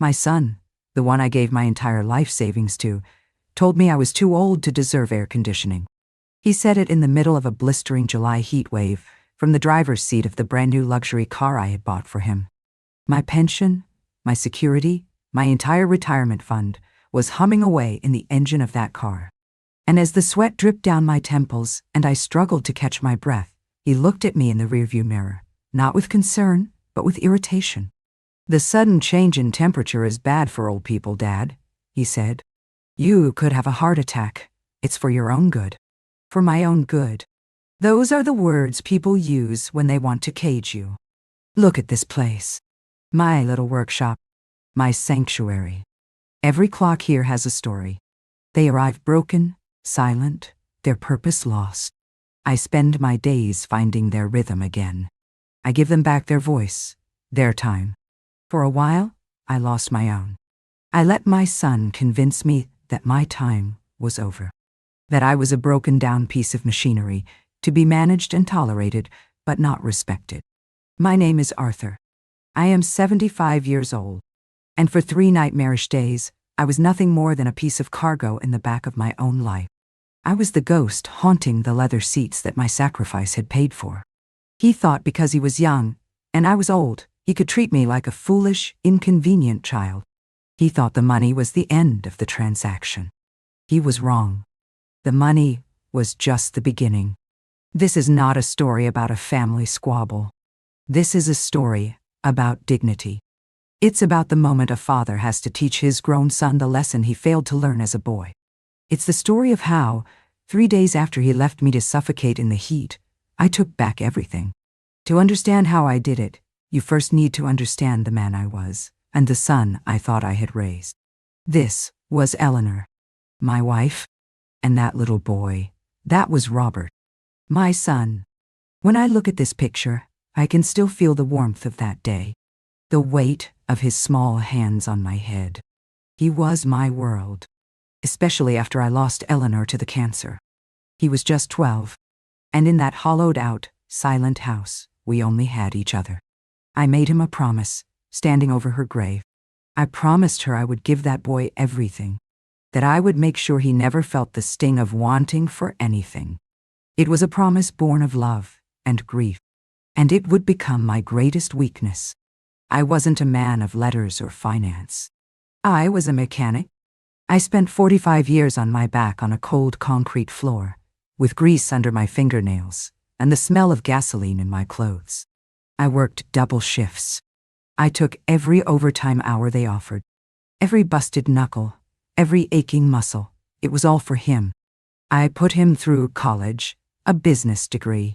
My son, the one I gave my entire life savings to, told me I was too old to deserve air conditioning. He said it in the middle of a blistering July heat wave from the driver's seat of the brand new luxury car I had bought for him. My pension, my security, my entire retirement fund was humming away in the engine of that car. And as the sweat dripped down my temples and I struggled to catch my breath, he looked at me in the rearview mirror, not with concern, but with irritation. "The sudden change in temperature is bad for old people, Dad," he said. "You could have a heart attack. It's for your own good." For my own good. Those are the words people use when they want to cage you. Look at this place. My little workshop. My sanctuary. Every clock here has a story. They arrive broken, silent, their purpose lost. I spend my days finding their rhythm again. I give them back their voice, their time. For a while, I lost my own. I let my son convince me that my time was over. That I was a broken-down piece of machinery, to be managed and tolerated, but not respected. My name is Arthur. I am 75 years old, and for 3 nightmarish days, I was nothing more than a piece of cargo in the back of my own life. I was the ghost haunting the leather seats that my sacrifice had paid for. He thought because he was young, and I was old, he could treat me like a foolish, inconvenient child. He thought the money was the end of the transaction. He was wrong. The money was just the beginning. This is not a story about a family squabble. This is a story about dignity. It's about the moment a father has to teach his grown son the lesson he failed to learn as a boy. It's the story of how, 3 days after he left me to suffocate in the heat, I took back everything. To understand how I did it, you first need to understand the man I was, and the son I thought I had raised. This was Eleanor, my wife. And that little boy, that was Robert, my son. When I look at this picture, I can still feel the warmth of that day, the weight of his small hands on my head. He was my world, especially after I lost Eleanor to the cancer. He was just 12, and in that hollowed-out, silent house, we only had each other. I made him a promise, standing over her grave. I promised her I would give that boy everything. That I would make sure he never felt the sting of wanting for anything. It was a promise born of love and grief, and it would become my greatest weakness. I wasn't a man of letters or finance. I was a mechanic. I spent 45 years on my back on a cold concrete floor, with grease under my fingernails and the smell of gasoline in my clothes. I worked double shifts. I took every overtime hour they offered, every busted knuckle, every aching muscle. It was all for him. I put him through college, a business degree.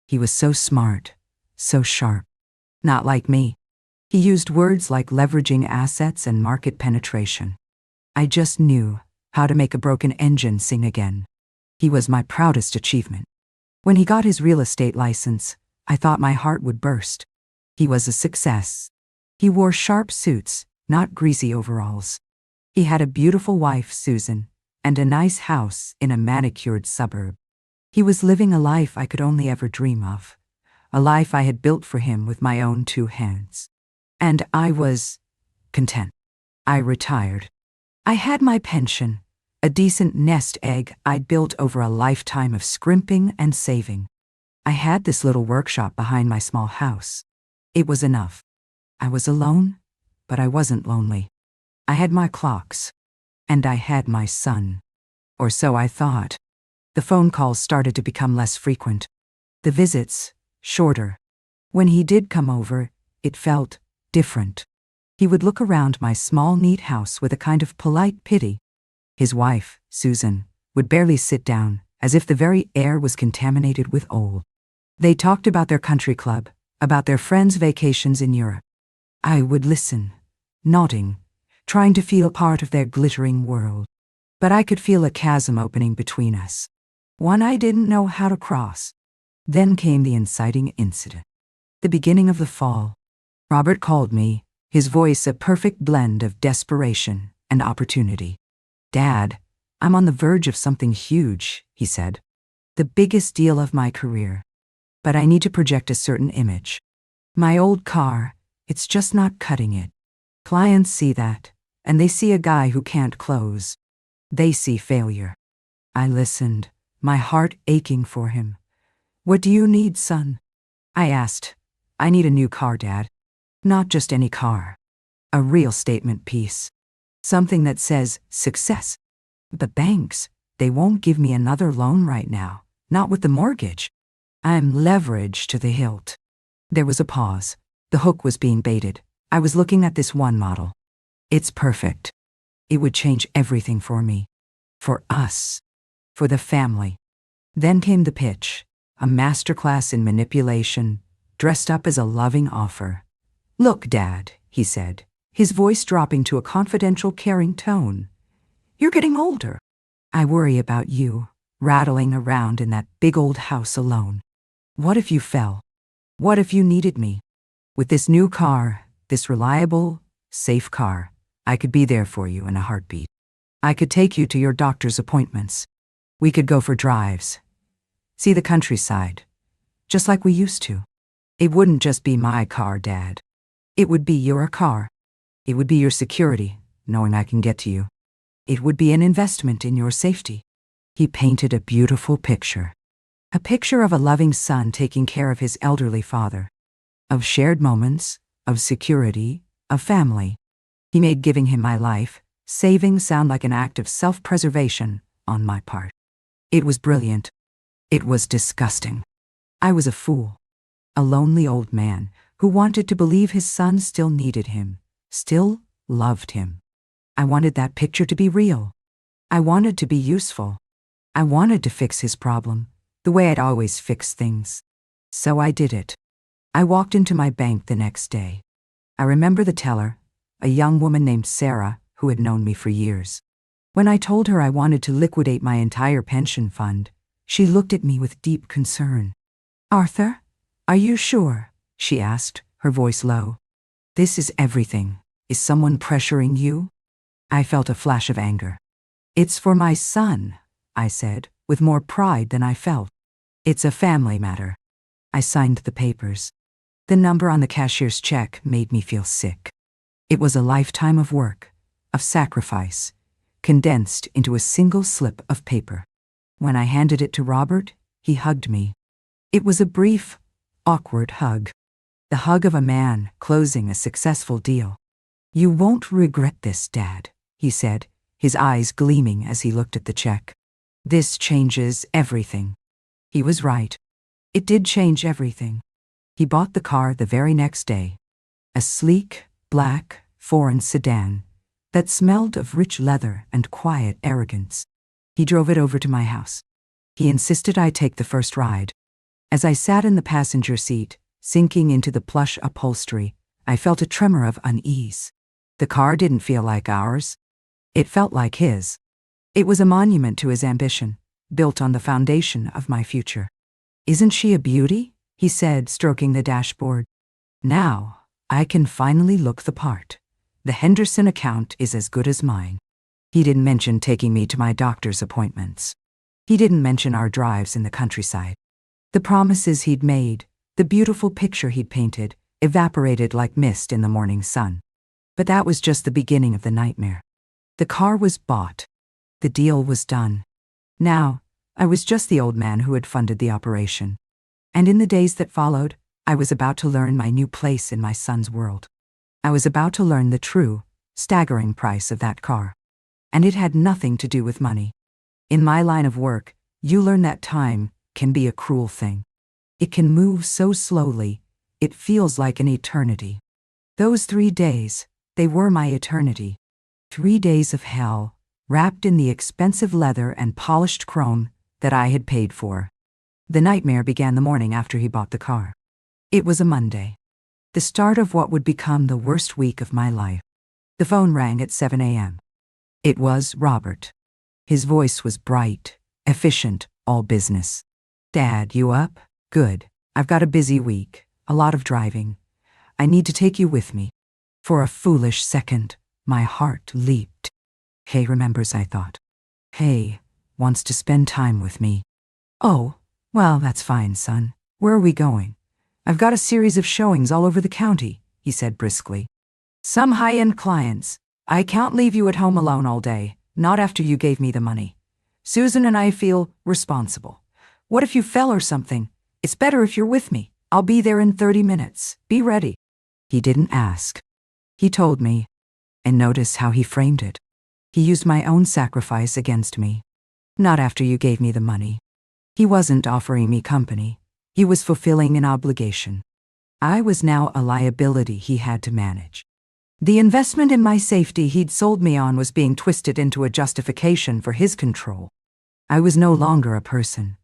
He was so smart, so sharp. Not like me. He used words like leveraging assets and market penetration. I just knew how to make a broken engine sing again. He was my proudest achievement. When he got his real estate license, I thought my heart would burst. He was a success. He wore sharp suits, not greasy overalls. He had a beautiful wife, Susan, and a nice house in a manicured suburb. He was living a life I could only ever dream of, a life I had built for him with my own 2 hands. And I was content. I retired. I had my pension, a decent nest egg I'd built over a lifetime of scrimping and saving. I had this little workshop behind my small house. It was enough. I was alone, but I wasn't lonely. I had my clocks, and I had my son. Or so I thought. The phone calls started to become less frequent. The visits, shorter. When he did come over, it felt different. He would look around my small, neat house with a kind of polite pity. His wife, Susan, would barely sit down, as if the very air was contaminated with old. They talked about their country club, about their friends' vacations in Europe. I would listen, nodding, trying to feel part of their glittering world. But I could feel a chasm opening between us, one I didn't know how to cross. Then came the inciting incident. The beginning of the fall. Robert called me, his voice a perfect blend of desperation and opportunity. "Dad, I'm on the verge of something huge," he said. "The biggest deal of my career. But I need to project a certain image. My old car, it's just not cutting it. Clients see that, and they see a guy who can't close. They see failure. I listened, my heart aching for him. "What do you need, son?" I asked. "I need a new car, Dad. Not just any car. A real statement piece. Something that says success. But banks, they won't give me another loan right now. Not with the mortgage. I'm leveraged to the hilt." There was a pause. The hook was being baited. I was looking at this one model. It's perfect. It would change everything for me. For us. For the family. Then came the pitch. A masterclass in manipulation, dressed up as a loving offer. "Look, Dad," he said, his voice dropping to a confidential, caring tone. "You're getting older. I worry about you, rattling around in that big old house alone. What if you fell? What if you needed me? With this new car, this reliable, safe car, I could be there for you in a heartbeat. I could take you to your doctor's appointments. We could go for drives. See the countryside. Just like we used to. It wouldn't just be my car, Dad. It would be your car. It would be your security, knowing I can get to you. It would be an investment in your safety." He painted a beautiful picture. A picture of a loving son taking care of his elderly father. Of shared moments, of security, of family. He made giving him my life, saving, sound like an act of self-preservation on my part. It was brilliant. It was disgusting. I was a fool. A lonely old man who wanted to believe his son still needed him, still loved him. I wanted that picture to be real. I wanted to be useful. I wanted to fix his problem, the way I'd always fixed things. So I did it. I walked into my bank the next day. I remember the teller, a young woman named Sarah, who had known me for years. When I told her I wanted to liquidate my entire pension fund, she looked at me with deep concern. "Arthur, are you sure?" she asked, her voice low. "This is everything. Is someone pressuring you?" I felt a flash of anger. "It's for my son," I said, with more pride than I felt. "It's a family matter." I signed the papers. The number on the cashier's check made me feel sick. It was a lifetime of work, of sacrifice, condensed into a single slip of paper. When I handed it to Robert, he hugged me. It was a brief, awkward hug. The hug of a man closing a successful deal. "You won't regret this, Dad," he said, his eyes gleaming as he looked at the check. "This changes everything." He was right. It did change everything. He bought the car the very next day. A sleek, black, foreign sedan that smelled of rich leather and quiet arrogance. He drove it over to my house. He insisted I take the first ride. As I sat in the passenger seat, sinking into the plush upholstery, I felt a tremor of unease. The car didn't feel like ours. It felt like his. It was a monument to his ambition, built on the foundation of my future. "Isn't she a beauty?" he said, stroking the dashboard. "Now, I can finally look the part. The Henderson account is as good as mine." He didn't mention taking me to my doctor's appointments. He didn't mention our drives in the countryside. The promises he'd made, the beautiful picture he'd painted, evaporated like mist in the morning sun. But that was just the beginning of the nightmare. The car was bought. The deal was done. Now, I was just the old man who had funded the operation. And in the days that followed, I was about to learn my new place in my son's world. I was about to learn the true, staggering price of that car. And it had nothing to do with money. In my line of work, you learn that time can be a cruel thing. It can move so slowly, it feels like an eternity. Those 3 days, they were my eternity. 3 days of hell, wrapped in the expensive leather and polished chrome that I had paid for. The nightmare began the morning after he bought the car. It was a Monday. The start of what would become the worst week of my life. The phone rang at 7 a.m. It was Robert. His voice was bright, efficient, all business. "Dad, you up? Good. I've got a busy week, a lot of driving. I need to take you with me." For a foolish second, my heart leaped. Hay remembers, I thought. Hay wants to spend time with me. "Oh, well, that's fine, son. Where are we going?" "I've got a series of showings all over the county," he said briskly. Some high-end clients. I can't leave you at home alone all day, not after you gave me the money. Susan and I feel responsible. What if you fell or something? It's better if you're with me. I'll be there in 30 minutes. Be ready. He didn't ask. He told me. And notice how he framed it. He used my own sacrifice against me. Not after you gave me the money. He wasn't offering me company. He was fulfilling an obligation. I was now a liability he had to manage. The investment in my safety he'd sold me on was being twisted into a justification for his control. I was no longer a person.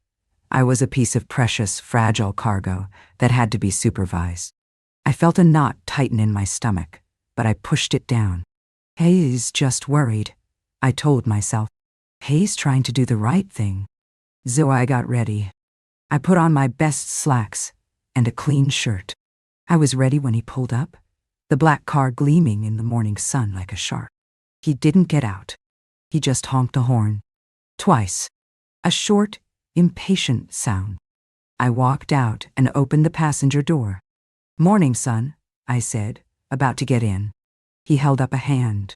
I was a piece of precious, fragile cargo that had to be supervised. I felt a knot tighten in my stomach, but I pushed it down. He's just worried, I told myself. He's trying to do the right thing. So I got ready. I put on my best slacks and a clean shirt. I was ready when he pulled up, the black car gleaming in the morning sun like a shark. He didn't get out. He just honked a horn. Twice. A short, impatient sound. I walked out and opened the passenger door. Morning, son, I said, about to get in. He held up a hand.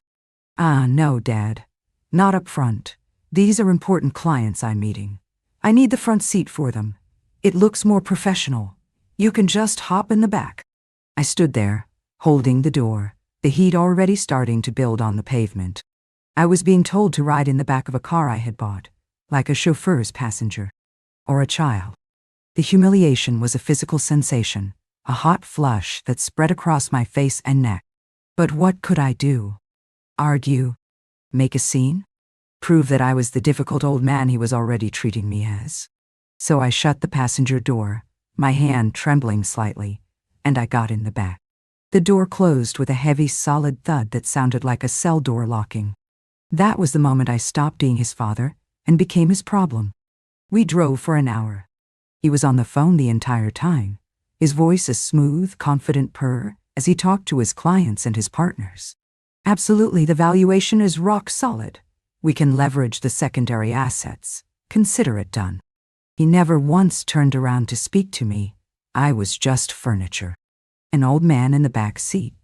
No, Dad. Not up front. These are important clients I'm meeting. I need the front seat for them. It looks more professional. You can just hop in the back. I stood there, holding the door, the heat already starting to build on the pavement. I was being told to ride in the back of a car I had bought, like a chauffeur's passenger, or a child. The humiliation was a physical sensation, a hot flush that spread across my face and neck. But what could I do? Argue? Make a scene? Prove that I was the difficult old man he was already treating me as? So I shut the passenger door, my hand trembling slightly, and I got in the back. The door closed with a heavy, solid thud that sounded like a cell door locking. That was the moment I stopped being his father and became his problem. We drove for an hour. He was on the phone the entire time, his voice a smooth, confident purr as he talked to his clients and his partners. Absolutely, the valuation is rock solid. We can leverage the secondary assets. Consider it done. He never once turned around to speak to me. I was just furniture. An old man in the back seat,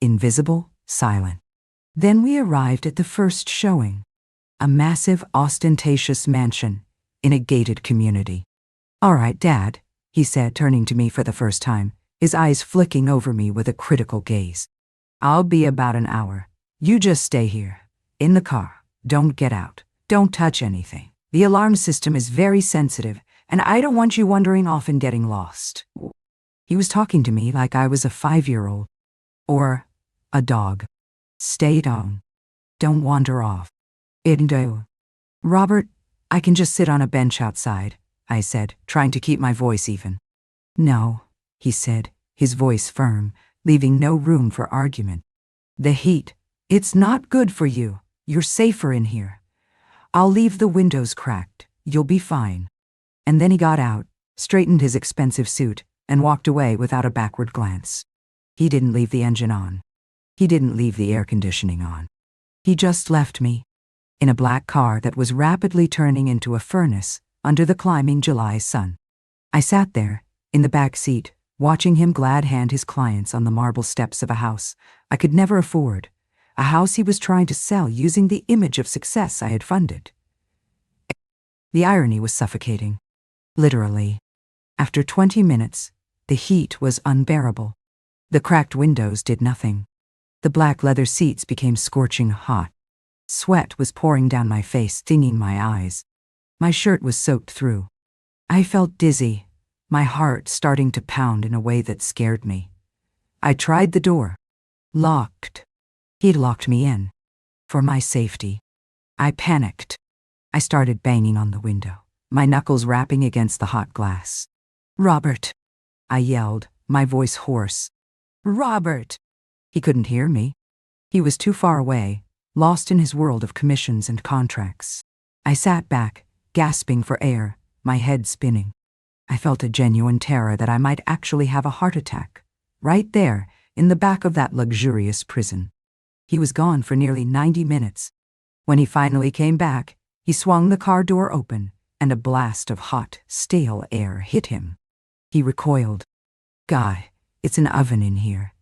invisible, silent. Then we arrived at the first showing. A massive, ostentatious mansion in a gated community. All right, Dad, he said, turning to me for the first time, his eyes flicking over me with a critical gaze. I'll be about an hour. You just stay here, in the car. Don't get out. Don't touch anything. The alarm system is very sensitive, and I don't want you wandering off and getting lost. He was talking to me like I was a 5-year-old. Or a dog. Stay down. Don't wander off. Indo. Robert, I can just sit on a bench outside, I said, trying to keep my voice even. No, he said, his voice firm, leaving no room for argument. The heat. It's not good for you. You're safer in here. I'll leave the windows cracked. You'll be fine. And then he got out, straightened his expensive suit, and walked away without a backward glance. He didn't leave the engine on. He didn't leave the air conditioning on. He just left me, in a black car that was rapidly turning into a furnace under the climbing July sun. I sat there, in the back seat, watching him glad hand his clients on the marble steps of a house I could never afford, a house he was trying to sell using the image of success I had funded. The irony was suffocating. Literally. After 20 minutes, the heat was unbearable. The cracked windows did nothing. The black leather seats became scorching hot. Sweat was pouring down my face, stinging my eyes. My shirt was soaked through. I felt dizzy, my heart starting to pound in a way that scared me. I tried the door. Locked. He'd locked me in. For my safety. I panicked. I started banging on the window, my knuckles rapping against the hot glass. Robert! I yelled, my voice hoarse. Robert! He couldn't hear me. He was too far away, lost in his world of commissions and contracts. I sat back, gasping for air, my head spinning. I felt a genuine terror that I might actually have a heart attack, right there, in the back of that luxurious prison. He was gone for nearly 90 minutes. When he finally came back, he swung the car door open, and a blast of hot, stale air hit him. He recoiled. Guy, it's an oven in here,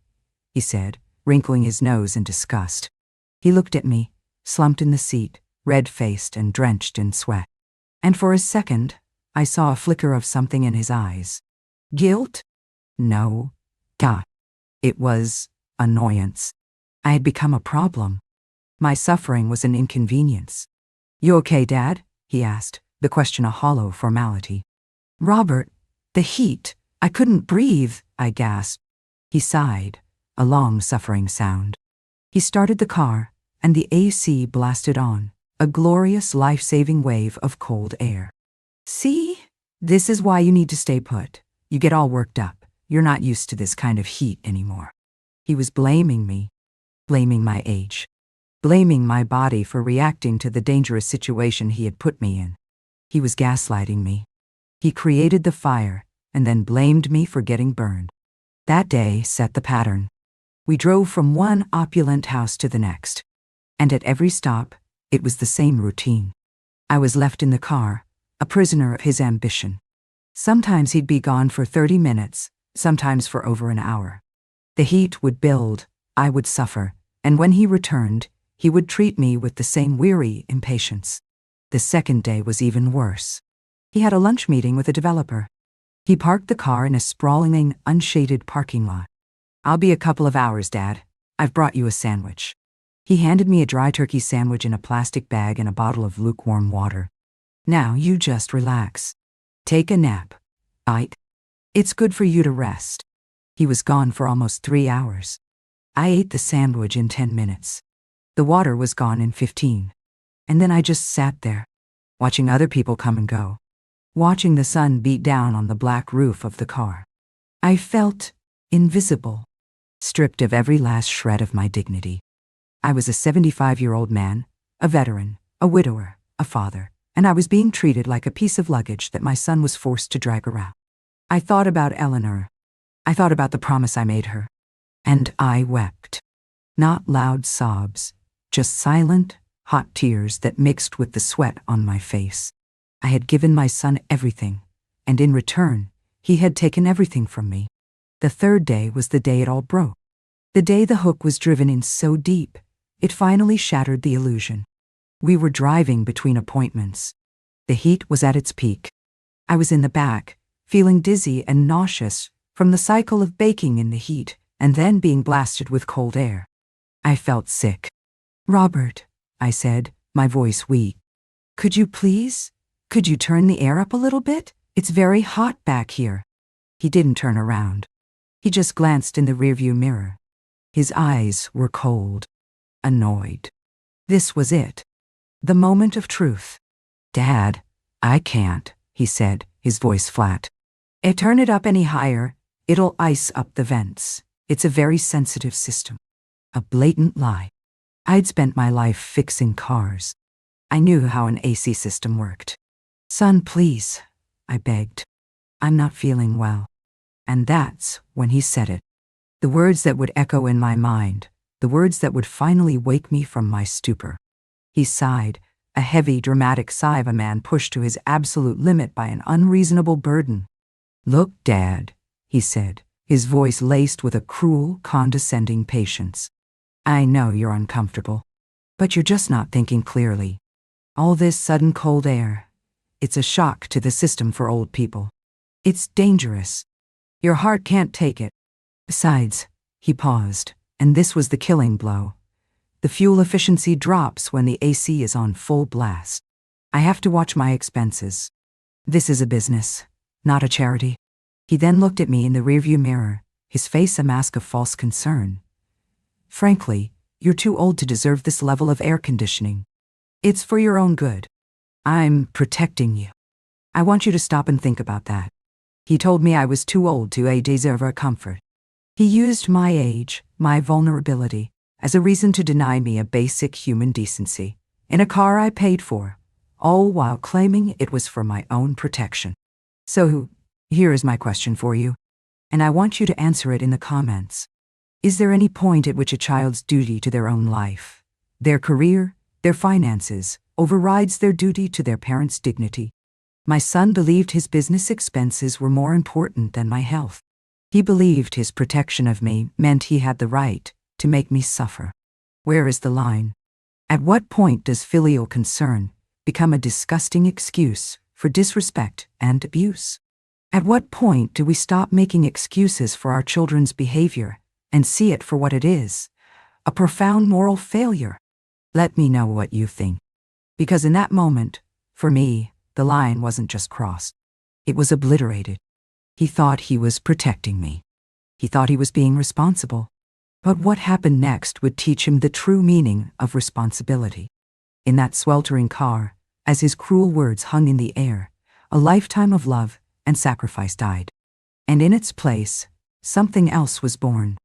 he said, wrinkling his nose in disgust. He looked at me, slumped in the seat, red-faced and drenched in sweat. And for a second, I saw a flicker of something in his eyes. Guilt? No. God. It was annoyance. I had become a problem. My suffering was an inconvenience. "You okay, Dad?" he asked, the question a hollow formality. "Robert, the heat. I couldn't breathe," I gasped. He sighed, a long-suffering sound. He started the car, and the AC blasted on, a glorious life-saving wave of cold air. "See? This is why you need to stay put. You get all worked up. You're not used to this kind of heat anymore." He was blaming me, blaming my age, blaming my body for reacting to the dangerous situation he had put me in. He was gaslighting me. He created the fire and then blamed me for getting burned. That day set the pattern. We drove from one opulent house to the next, and at every stop, it was the same routine. I was left in the car, a prisoner of his ambition. Sometimes he'd be gone for 30 minutes, sometimes for over an hour. The heat would build, I would suffer, and when he returned, he would treat me with the same weary impatience. The second day was even worse. He had a lunch meeting with a developer. He parked the car in a sprawling, unshaded parking lot. "I'll be a couple of hours, Dad. I've brought you a sandwich." He handed me a dry turkey sandwich in a plastic bag and a bottle of lukewarm water. "Now you just relax. Take a nap. Right? It's good for you to rest." He was gone for almost 3 hours. I ate the sandwich in 10 minutes. The water was gone in 15. And then I just sat there, watching other people come and go, watching the sun beat down on the black roof of the car. I felt invisible, stripped of every last shred of my dignity. I was a 75-year-old man, a veteran, a widower, a father, and I was being treated like a piece of luggage that my son was forced to drag around. I thought about Eleanor. I thought about the promise I made her. And I wept. Not loud sobs, just silent, hot tears that mixed with the sweat on my face. I had given my son everything, and in return, he had taken everything from me. The third day was the day it all broke. The day the hook was driven in so deep, it finally shattered the illusion. We were driving between appointments. The heat was at its peak. I was in the back, feeling dizzy and nauseous from the cycle of baking in the heat and then being blasted with cold air. I felt sick. "Robert," I said, my voice weak. Could you turn the air up a little bit? It's very hot back here." He didn't turn around. He just glanced in the rearview mirror. His eyes were cold, annoyed. This was it. The moment of truth. "Dad, I can't," he said, his voice flat. "If turn it up any higher, it'll ice up the vents. It's a very sensitive system." A blatant lie. I'd spent my life fixing cars. I knew how an AC system worked. "Son, please," I begged. "I'm not feeling well." And that's when he said it. The words that would echo in my mind, the words that would finally wake me from my stupor. He sighed, a heavy, dramatic sigh of a man pushed to his absolute limit by an unreasonable burden. "Look, Dad," he said, his voice laced with a cruel, condescending patience. "I know you're uncomfortable, but you're just not thinking clearly. All this sudden cold air, it's a shock to the system for old people. It's dangerous. Your heart can't take it. Besides," he paused, and this was the killing blow. "The fuel efficiency drops when the AC is on full blast. I have to watch my expenses. This is a business, not a charity." He then looked at me in the rearview mirror, his face a mask of false concern. "Frankly, you're too old to deserve this level of air conditioning. It's for your own good. I'm protecting you. I want you to stop and think about that." He told me I was too old to deserve our comfort. He used my age, my vulnerability, as a reason to deny me a basic human decency, in a car I paid for, all while claiming it was for my own protection. So, here is my question for you, and I want you to answer it in the comments. Is there any point at which a child's duty to their own life, their career, their finances, overrides their duty to their parents' dignity? My son believed his business expenses were more important than my health. He believed his protection of me meant he had the right to make me suffer. Where is the line? At what point does filial concern become a disgusting excuse for disrespect and abuse? At what point do we stop making excuses for our children's behavior and see it for what it is, a profound moral failure? Let me know what you think. Because in that moment, for me, the line wasn't just crossed. It was obliterated. He thought he was protecting me. He thought he was being responsible. But what happened next would teach him the true meaning of responsibility. In that sweltering car, as his cruel words hung in the air, a lifetime of love and sacrifice died. And in its place, something else was born.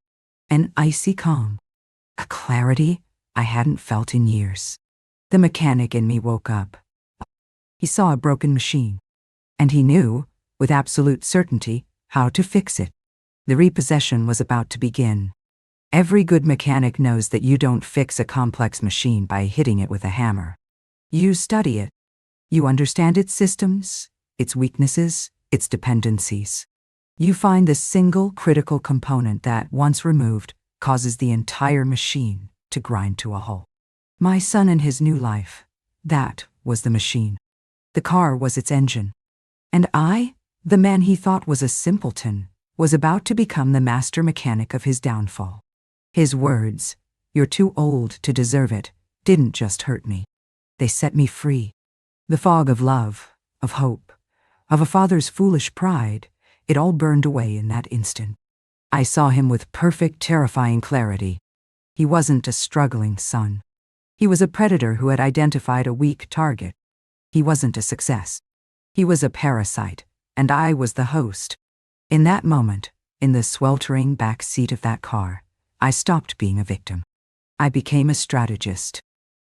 An icy calm. A clarity I hadn't felt in years. The mechanic in me woke up. He saw a broken machine. And he knew, with absolute certainty, how to fix it. The repossession was about to begin. Every good mechanic knows that you don't fix a complex machine by hitting it with a hammer. You study it. You understand its systems, its weaknesses, its dependencies. You find the single critical component that, once removed, causes the entire machine to grind to a halt. My son and his new life, that was the machine. The car was its engine. And I, the man he thought was a simpleton, was about to become the master mechanic of his downfall. His words, "You're too old to deserve it," didn't just hurt me. They set me free. The fog of love, of hope, of a father's foolish pride, it all burned away in that instant. I saw him with perfect, terrifying clarity. He wasn't a struggling son. He was a predator who had identified a weak target. He wasn't a success. He was a parasite, and I was the host. In that moment, in the sweltering back seat of that car, I stopped being a victim. I became a strategist.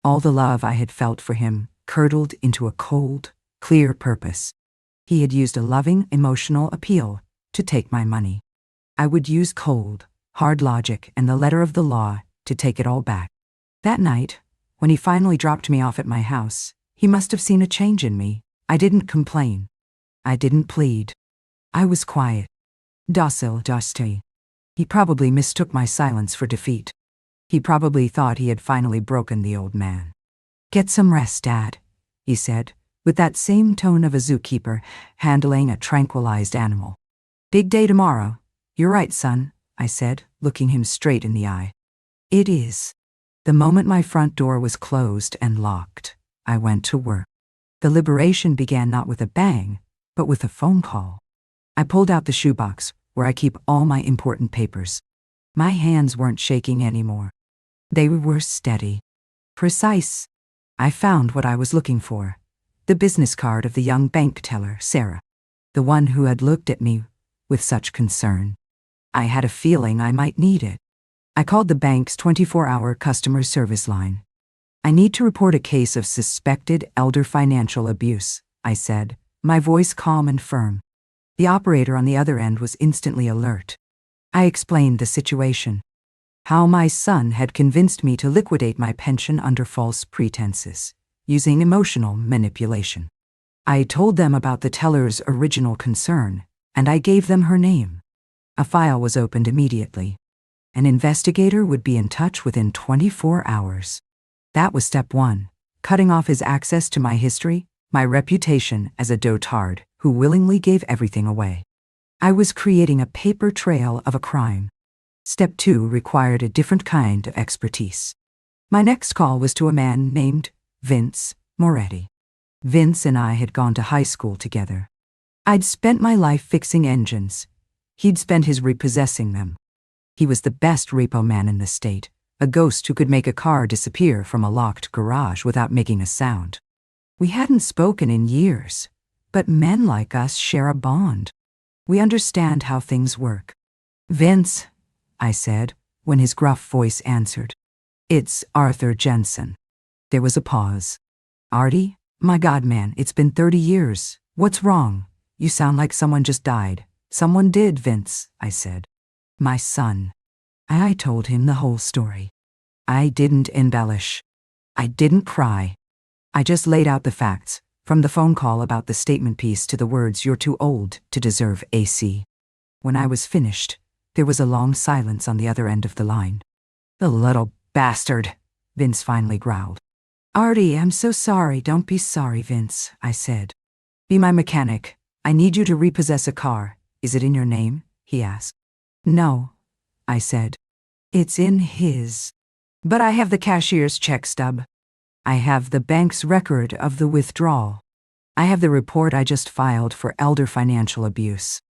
All the love I had felt for him curdled into a cold, clear purpose. He had used a loving, emotional appeal to take my money. I would use cold, hard logic and the letter of the law to take it all back. That night, when he finally dropped me off at my house, he must have seen a change in me. I didn't complain. I didn't plead. I was quiet, docile. He probably mistook my silence for defeat. He probably thought he had finally broken the old man. "Get some rest, Dad," he said, with that same tone of a zookeeper handling a tranquilized animal. "Big day tomorrow." "You're right, son," I said, looking him straight in the eye. "It is." The moment my front door was closed and locked, I went to work. The liberation began not with a bang, but with a phone call. I pulled out the shoebox, where I keep all my important papers. My hands weren't shaking anymore. They were steady. Precise. I found what I was looking for. The business card of the young bank teller, Sarah. The one who had looked at me with such concern. I had a feeling I might need it. I called the bank's 24-hour customer service line. "I need to report a case of suspected elder financial abuse," I said, my voice calm and firm. The operator on the other end was instantly alert. I explained the situation. How my son had convinced me to liquidate my pension under false pretenses, using emotional manipulation. I told them about the teller's original concern, and I gave them her name. A file was opened immediately. An investigator would be in touch within 24 hours. That was step one, cutting off his access to my history, my reputation as a dotard who willingly gave everything away. I was creating a paper trail of a crime. Step two required a different kind of expertise. My next call was to a man named Vince Moretti. Vince and I had gone to high school together. I'd spent my life fixing engines. He'd spent his repossessing them. He was the best repo man in the state, a ghost who could make a car disappear from a locked garage without making a sound. We hadn't spoken in years, but men like us share a bond. We understand how things work. "Vince," I said, when his gruff voice answered. "It's Arthur Jensen." There was a pause. "Artie? My God, man, it's been 30 years. What's wrong? You sound like someone just died." "Someone did, Vince," I said. "My son." I told him the whole story. I didn't embellish. I didn't cry. I just laid out the facts, from the phone call about the statement piece to the words, "You're too old to deserve AC." When I was finished, there was a long silence on the other end of the line. The little bastard, Vince finally growled. Artie, I'm so sorry. Don't be sorry, Vince, I said. Be my mechanic. I need you to repossess a car. Is it in your name? He asked. No, I said. It's in his. But I have the cashier's check stub. I have the bank's record of the withdrawal. I have the report I just filed for elder financial abuse.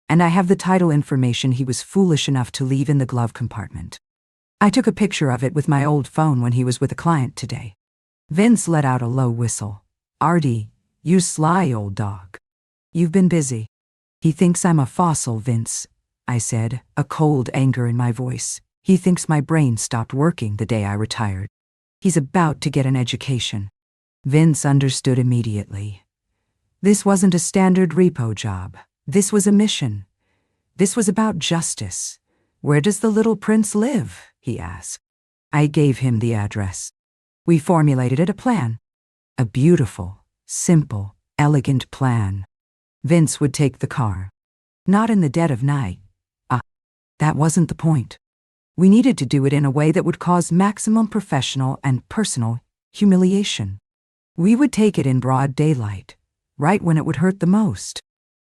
And I have the title information he was foolish enough to leave in the glove compartment. I took a picture of it with my old phone when he was with a client today. Vince let out a low whistle. Artie, you sly old dog. You've been busy. He thinks I'm a fossil, Vince, I said, a cold anger in my voice. He thinks my brain stopped working the day I retired. He's about to get an education. Vince understood immediately. This wasn't a standard repo job. This was a mission. This was about justice. Where does the little prince live? He asked. I gave him the address. We formulated a plan. A beautiful, simple, elegant plan. Vince would take the car. Not in the dead of night. That wasn't the point. We needed to do it in a way that would cause maximum professional and personal humiliation. We would take it in broad daylight, right when it would hurt the most.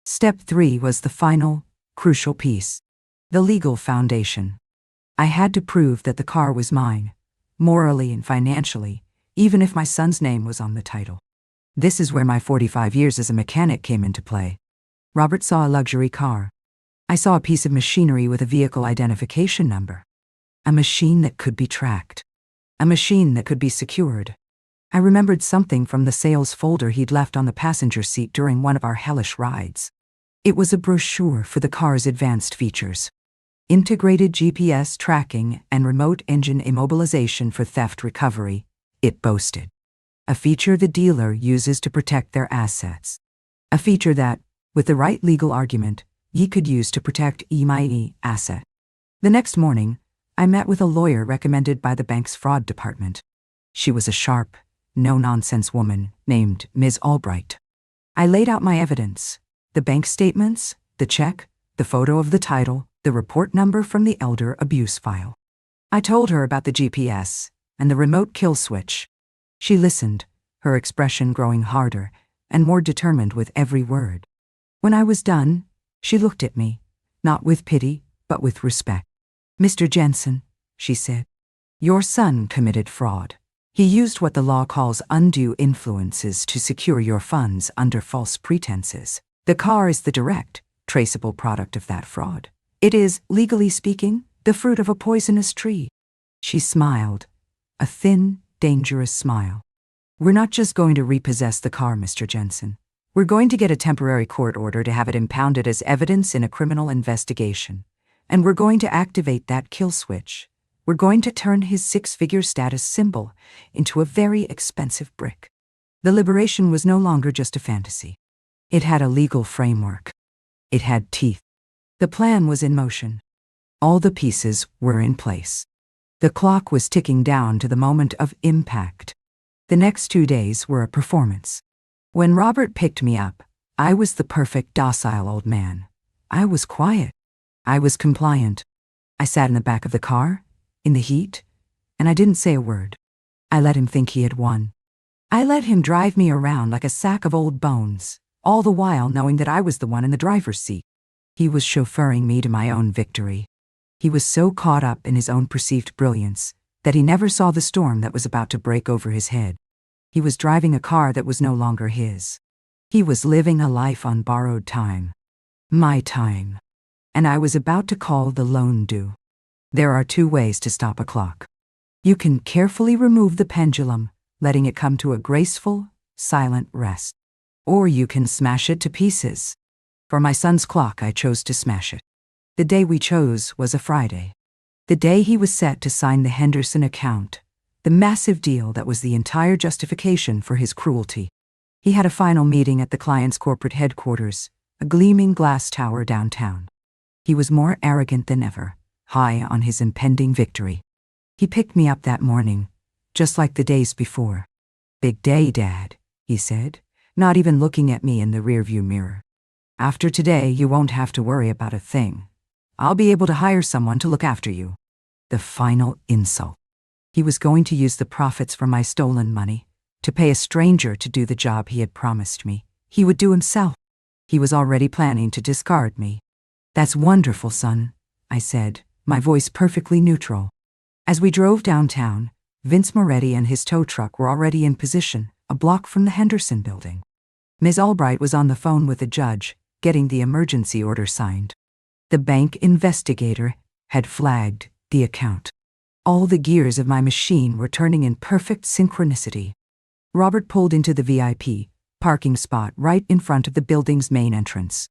Step 3 was the final, crucial piece. The legal foundation. I had to prove that the car was mine, morally and financially, even if my son's name was on the title. This is where my 45 years as a mechanic came into play. Robert saw a luxury car. I saw a piece of machinery with a vehicle identification number. A machine that could be tracked. A machine that could be secured. I remembered something from the sales folder he'd left on the passenger seat during one of our hellish rides. It was a brochure for the car's advanced features. Integrated GPS tracking and remote engine immobilization for theft recovery, it boasted. A feature the dealer uses to protect their assets. A feature that, with the right legal argument, ye could use to protect my asset. The next morning, I met with a lawyer recommended by the bank's fraud department. She was a sharp, no-nonsense woman named Ms. Albright. I laid out my evidence, the bank statements, the check, the photo of the title, the report number from the elder abuse file. I told her about the GPS and the remote kill switch. She listened, her expression growing harder and more determined with every word. When I was done, she looked at me, not with pity, but with respect. Mr. Jensen, she said, your son committed fraud. He used what the law calls undue influences to secure your funds under false pretenses. The car is the direct, traceable product of that fraud. It is, legally speaking, the fruit of a poisonous tree. She smiled, a thin, dangerous smile. We're not just going to repossess the car, Mr. Jensen. We're going to get a temporary court order to have it impounded as evidence in a criminal investigation. And we're going to activate that kill switch. We're going to turn his six-figure status symbol into a very expensive brick. The liberation was no longer just a fantasy. It had a legal framework. It had teeth. The plan was in motion. All the pieces were in place. The clock was ticking down to the moment of impact. The next 2 days were a performance. When Robert picked me up, I was the perfect docile old man. I was quiet. I was compliant. I sat in the back of the car, in the heat, and I didn't say a word. I let him think he had won. I let him drive me around like a sack of old bones, all the while knowing that I was the one in the driver's seat. He was chauffeuring me to my own victory. He was so caught up in his own perceived brilliance that he never saw the storm that was about to break over his head. He was driving a car that was no longer his. He was living a life on borrowed time. My time. And I was about to call the loan due. There are 2 ways to stop a clock. You can carefully remove the pendulum, letting it come to a graceful, silent rest. Or you can smash it to pieces. For my son's clock, I chose to smash it. The day we chose was a Friday. The day he was set to sign the Henderson account, the massive deal that was the entire justification for his cruelty. He had a final meeting at the client's corporate headquarters, a gleaming glass tower downtown. He was more arrogant than ever, high on his impending victory. He picked me up that morning, just like the days before. Big day, Dad, he said, not even looking at me in the rearview mirror. After today, you won't have to worry about a thing. I'll be able to hire someone to look after you. The final insult. He was going to use the profits from my stolen money to pay a stranger to do the job he had promised me he would do himself. He was already planning to discard me. "That's wonderful, son," I said, my voice perfectly neutral. As we drove downtown, Vince Moretti and his tow truck were already in position, a block from the Henderson building. Ms. Albright was on the phone with the judge, getting the emergency order signed. The bank investigator had flagged the account. All the gears of my machine were turning in perfect synchronicity. Robert pulled into the VIP parking spot right in front of the building's main entrance,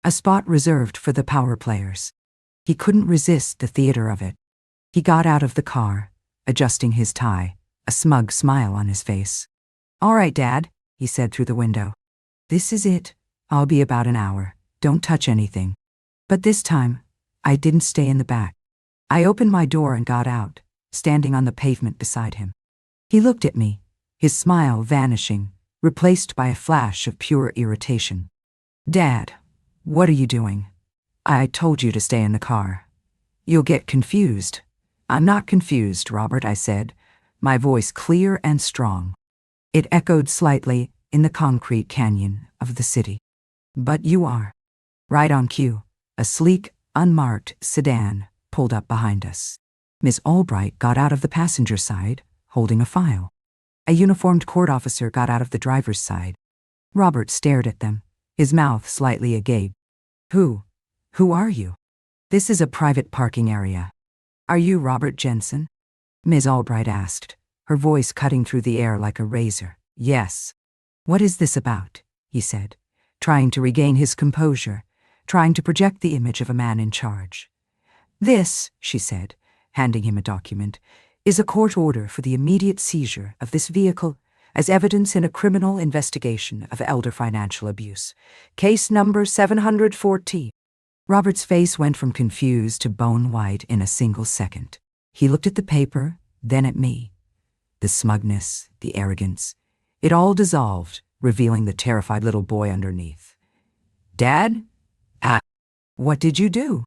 a spot reserved for the power players. He couldn't resist the theater of it. He got out of the car, adjusting his tie, a smug smile on his face. "All right, Dad," he said through the window. "This is it. I'll be about an hour. Don't touch anything." But this time, I didn't stay in the back. I opened my door and got out, standing on the pavement beside him. He looked at me, his smile vanishing, replaced by a flash of pure irritation. "Dad, what are you doing? I told you to stay in the car. You'll get confused." "I'm not confused, Robert," I said, my voice clear and strong. It echoed slightly in the concrete canyon of the city. "But you are." Right on cue, a sleek, unmarked sedan pulled up behind us. Miss Albright got out of the passenger side, holding a file. A uniformed court officer got out of the driver's side. Robert stared at them, his mouth slightly agape. Who are you?" "This is a private parking area." "Are you Robert Jensen?" Ms. Albright asked, her voice cutting through the air like a razor. "Yes." "What is this about?" he said, trying to regain his composure, trying to project the image of a man in charge. "This," she said, handing him a document, "is a court order for the immediate seizure of this vehicle as evidence in a criminal investigation of elder financial abuse. Case number 714. Robert's face went from confused to bone white in a single second. He looked at the paper, then at me. The smugness, the arrogance, it all dissolved, revealing the terrified little boy underneath. "Dad? What did you do?"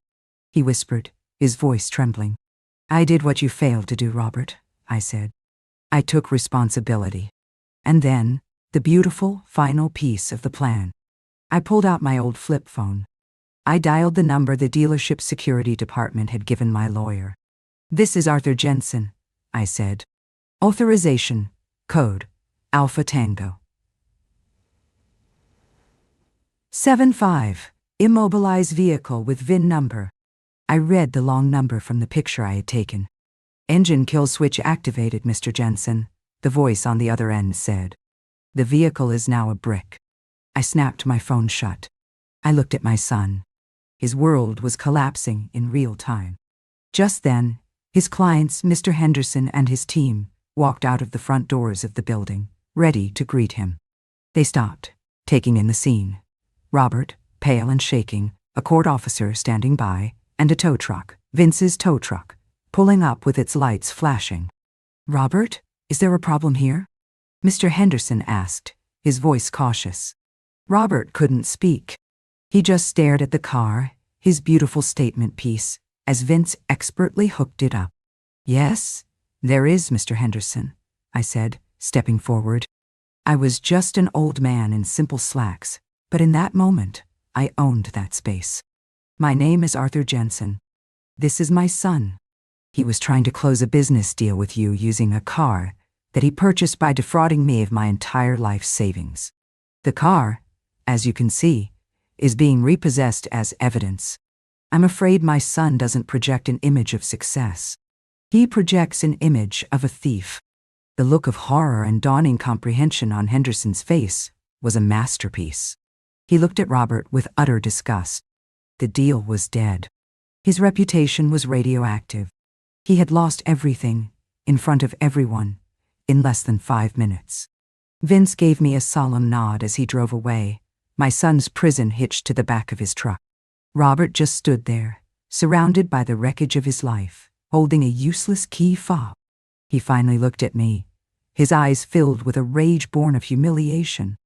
he whispered, his voice trembling. "I did what you failed to do, Robert," I said. "I took responsibility." And then, the beautiful, final piece of the plan. I pulled out my old flip phone. I dialed the number the dealership security department had given my lawyer. "This is Arthur Jensen," I said. "Authorization, code, Alpha Tango. 75, immobilized vehicle with VIN number." I read the long number from the picture I had taken. "Engine kill switch activated, Mr. Jensen," the voice on the other end said. "The vehicle is now a brick." I snapped my phone shut. I looked at my son. His world was collapsing in real time. Just then, his clients, Mr. Henderson and his team, walked out of the front doors of the building, ready to greet him. They stopped, taking in the scene. Robert, pale and shaking, a court officer standing by, and a tow truck, Vince's tow truck, pulling up with its lights flashing. "Robert, is there a problem here?" Mr. Henderson asked, his voice cautious. Robert couldn't speak. He just stared at the car, his beautiful statement piece, as Vince expertly hooked it up. "Yes, there is, Mr. Henderson," I said, stepping forward. I was just an old man in simple slacks, but in that moment, I owned that space. "My name is Arthur Jensen. This is my son. He was trying to close a business deal with you using a car that he purchased by defrauding me of my entire life savings. The car, as you can see, is being repossessed as evidence. I'm afraid my son doesn't project an image of success. He projects an image of a thief." The look of horror and dawning comprehension on Henderson's face was a masterpiece. He looked at Robert with utter disgust. The deal was dead. His reputation was radioactive. He had lost everything, in front of everyone, in less than 5 minutes. Vince gave me a solemn nod as he drove away, my son's prison hitched to the back of his truck. Robert just stood there, surrounded by the wreckage of his life, holding a useless key fob. He finally looked at me, his eyes filled with a rage born of humiliation.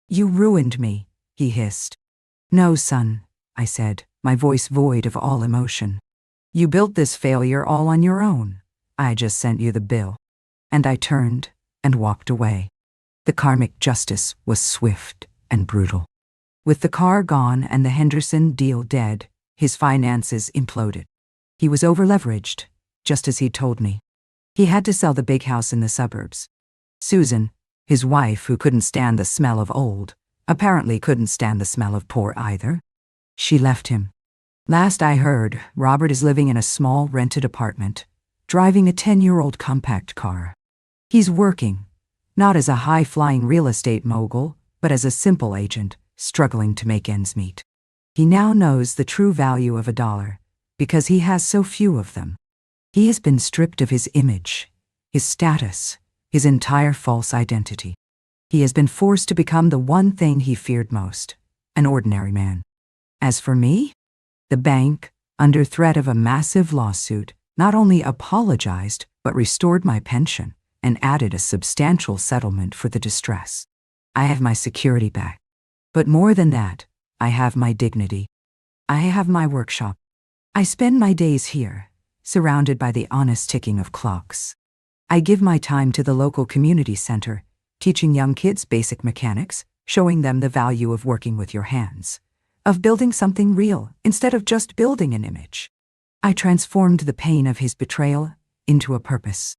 "You ruined me," he hissed. "No, son," I said, my voice void of all emotion. You built this failure all on your own. I just sent you the bill. And I turned and walked away. The karmic justice was swift and brutal. With the car gone and the Henderson deal dead, his finances imploded. He was overleveraged, just as he'd told me. He had to sell the big house in the suburbs. Susan, his wife who couldn't stand the smell of old, apparently couldn't stand the smell of poor either. She left him. Last I heard, Robert is living in a small rented apartment, driving a 10-year-old compact car. He's working, not as a high-flying real estate mogul, but as a simple agent, struggling to make ends meet. He now knows the true value of $1, because he has so few of them. He has been stripped of his image, his status, his entire false identity. He has been forced to become the one thing he feared most, an ordinary man. As for me, the bank, under threat of a massive lawsuit, not only apologized but restored my pension and added a substantial settlement for the distress. I have my security back. But more than that, I have my dignity. I have my workshop. I spend my days here, surrounded by the honest ticking of clocks. I give my time to the local community center, teaching young kids basic mechanics, showing them the value of working with your hands, of building something real instead of just building an image. I transformed the pain of his betrayal into a purpose.